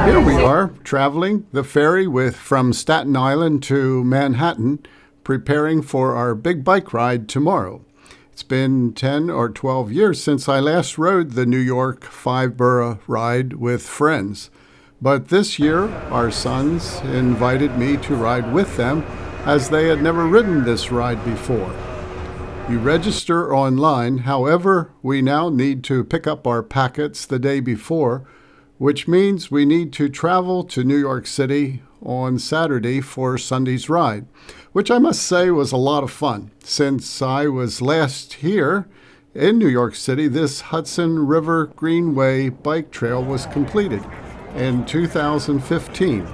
Here we are, traveling the ferry from Staten Island to Manhattan, preparing for our big bike ride tomorrow. It's been 10 or 12 years since I last rode the New York 5-borough ride with friends. But this year, our sons invited me to ride with them as they had never ridden this ride before. You register online, however, we now need to pick up our packets the day before, which means we need to travel to New York City on Saturday for Sunday's ride, which I must say was a lot of fun. Since I was last here in New York City, this Hudson River Greenway bike trail was completed in 2015.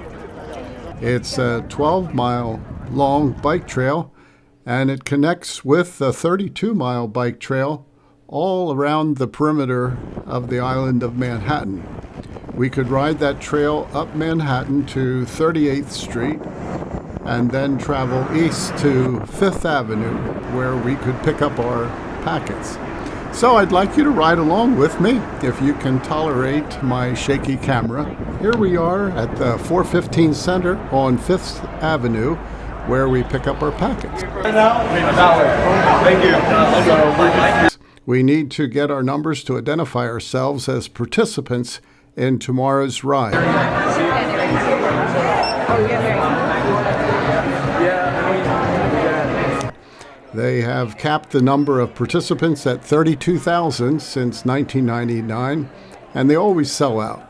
It's a 12-mile long bike trail, and it connects with a 32-mile bike trail all around the perimeter of the island of Manhattan. We could ride that trail up Manhattan to 38th Street and then travel east to 5th Avenue, where we could pick up our packets. So I'd like you to ride along with me if you can tolerate my shaky camera. Here we are at the 415 Center on 5th Avenue, where we pick up our packets. Thank you. We need to get our numbers to identify ourselves as participants in tomorrow's ride. They have capped the number of participants at 32,000 since 1999, and they always sell out.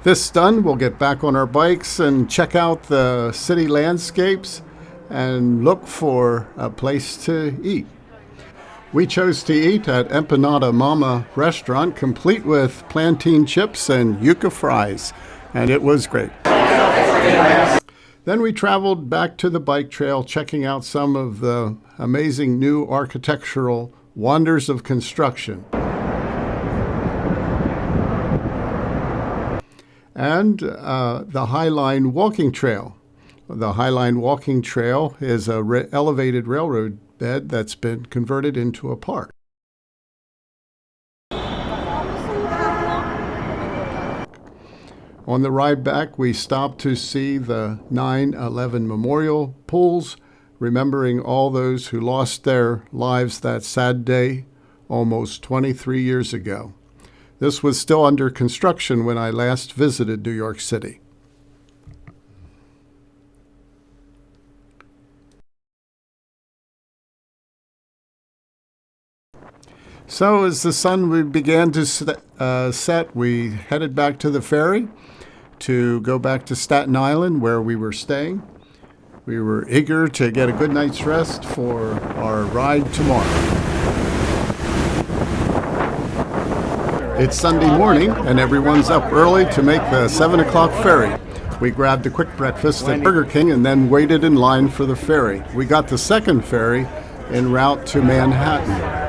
This done, we'll get back on our bikes and check out the city landscapes and look for a place to eat. We chose to eat at Empanada Mama restaurant, complete with plantain chips and yuca fries, and it was great. Then we traveled back to the bike trail, checking out some of the amazing new architectural wonders of construction. And the Highline Walking Trail. The Highline Walking Trail is a elevated railroad bed that's been converted into a park. On the ride back, we stopped to see the 9/11 memorial pools, remembering all those who lost their lives that sad day almost 23 years ago. This was still under construction when I last visited New York City. So as the sun began to set, we headed back to the ferry to go back to Staten Island, where we were staying. We were eager to get a good night's rest for our ride tomorrow. It's Sunday morning, and everyone's up early to make the 7 o'clock ferry. We grabbed a quick breakfast at Burger King and then waited in line for the ferry. We got the second ferry en route to Manhattan.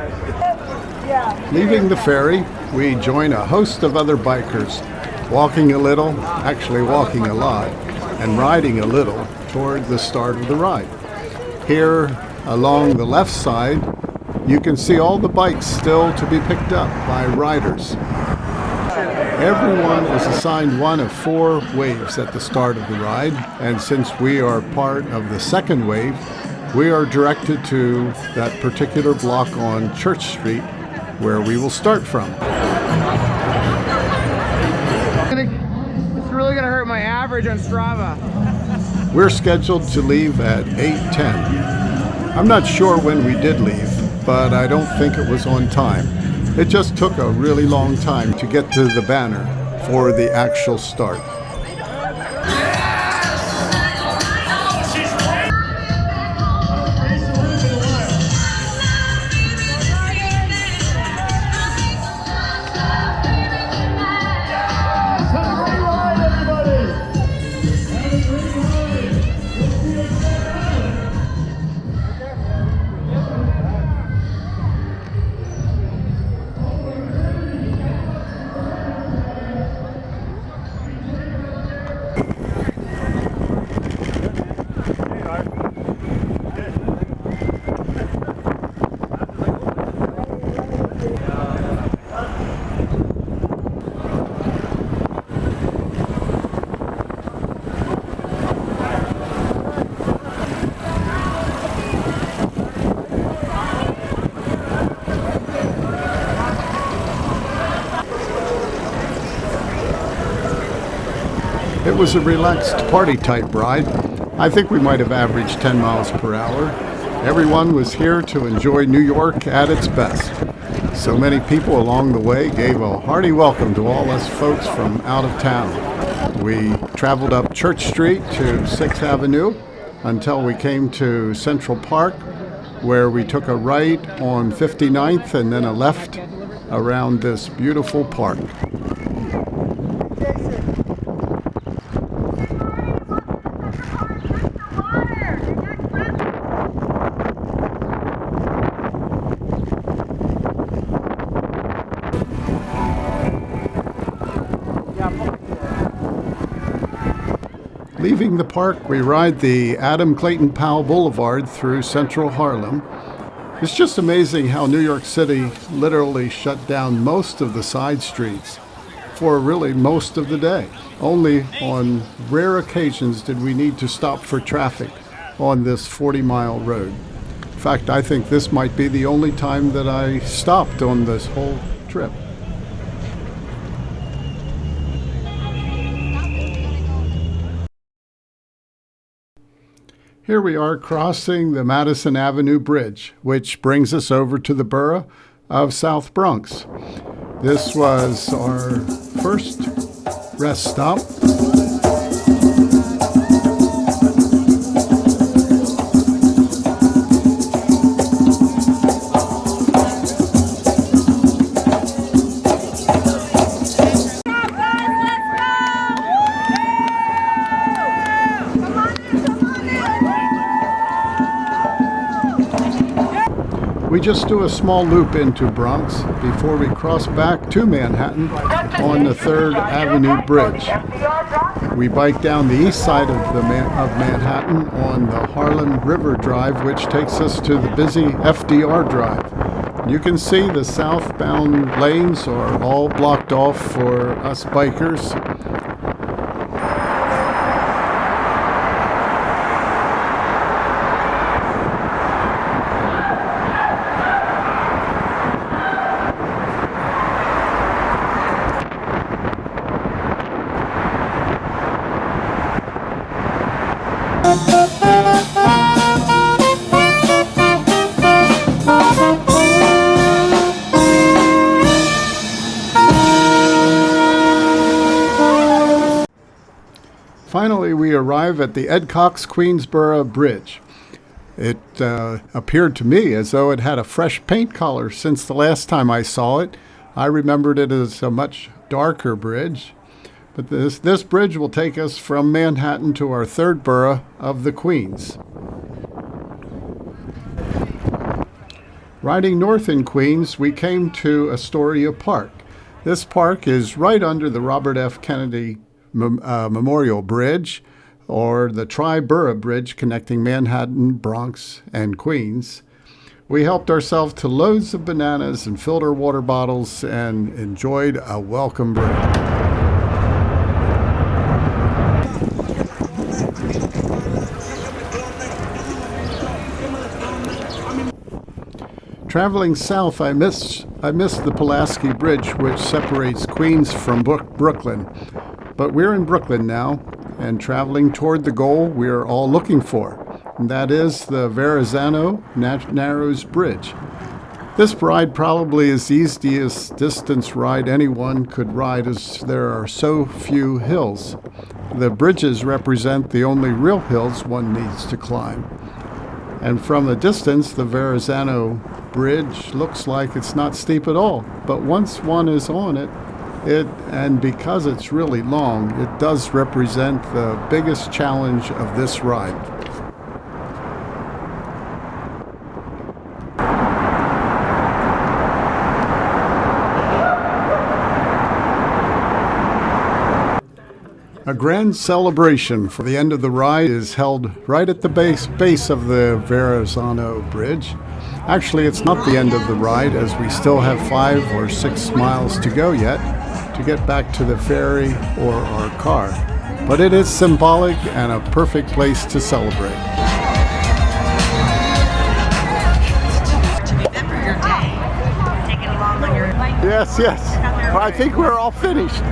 Leaving the ferry, we join a host of other bikers, walking a little, actually walking a lot, and riding a little toward the start of the ride. Here, along the left side, you can see all the bikes still to be picked up by riders. Everyone is assigned one of 4 waves at the start of the ride, and since we are part of the second wave, we are directed to that particular block on Church Street, where we will start from. It's really gonna hurt my average on Strava. We're scheduled to leave at 8:10. I'm not sure when we did leave, but I don't think it was on time. It just took a really long time to get to the banner for the actual start. It was a relaxed party-type ride. I think we might have averaged 10 miles per hour. Everyone was here to enjoy New York at its best. So many people along the way gave a hearty welcome to all us folks from out of town. We traveled up Church Street to 6th Avenue until we came to Central Park, where we took a right on 59th and then a left around this beautiful park. Leaving the park, we ride the Adam Clayton Powell Boulevard through central Harlem. It's just amazing how New York City literally shut down most of the side streets for really most of the day. Only on rare occasions did we need to stop for traffic on this 40-mile road. In fact, I think this might be the only time that I stopped on this whole trip. Here we are crossing the Madison Avenue Bridge, which brings us over to the borough of South Bronx. This was our first rest stop. We just do a small loop into Bronx before we cross back to Manhattan on the 3rd Avenue Bridge. We bike down the east side of Manhattan on the Harlem River Drive, which takes us to the busy FDR Drive. You can see the southbound lanes are all blocked off for us bikers. Finally, we arrive at the Ed Cox Queensboro Bridge. It appeared to me as though it had a fresh paint color since the last time I saw it. I remembered it as a much darker bridge. But this bridge will take us from Manhattan to our third borough of the Queens. Riding north in Queens, we came to Astoria Park. This park is right under the Robert F. Kennedy Memorial Bridge, or the Tri-Borough Bridge connecting Manhattan, Bronx, and Queens. We helped ourselves to loads of bananas and filled our water bottles and enjoyed a welcome break. Traveling south, I missed the Pulaski Bridge, which separates Queens from Brooklyn. But we're in Brooklyn now, and traveling toward the goal we're all looking for, and that is the Verrazano Narrows Bridge. This ride probably is the easiest distance ride anyone could ride, as there are so few hills. The bridges represent the only real hills one needs to climb. And from a distance, the Verrazano Bridge looks like it's not steep at all, but once one is on it, and because it's really long, it does represent the biggest challenge of this ride. A grand celebration for the end of the ride is held right at the base of the Verrazano Bridge. Actually, it's not the end of the ride, as we still have 5 or 6 miles to go yet to get back to the ferry or our car. But it is symbolic and a perfect place to celebrate. To remember your day, take it along on your bike. Yes, yes. I think we're all finished.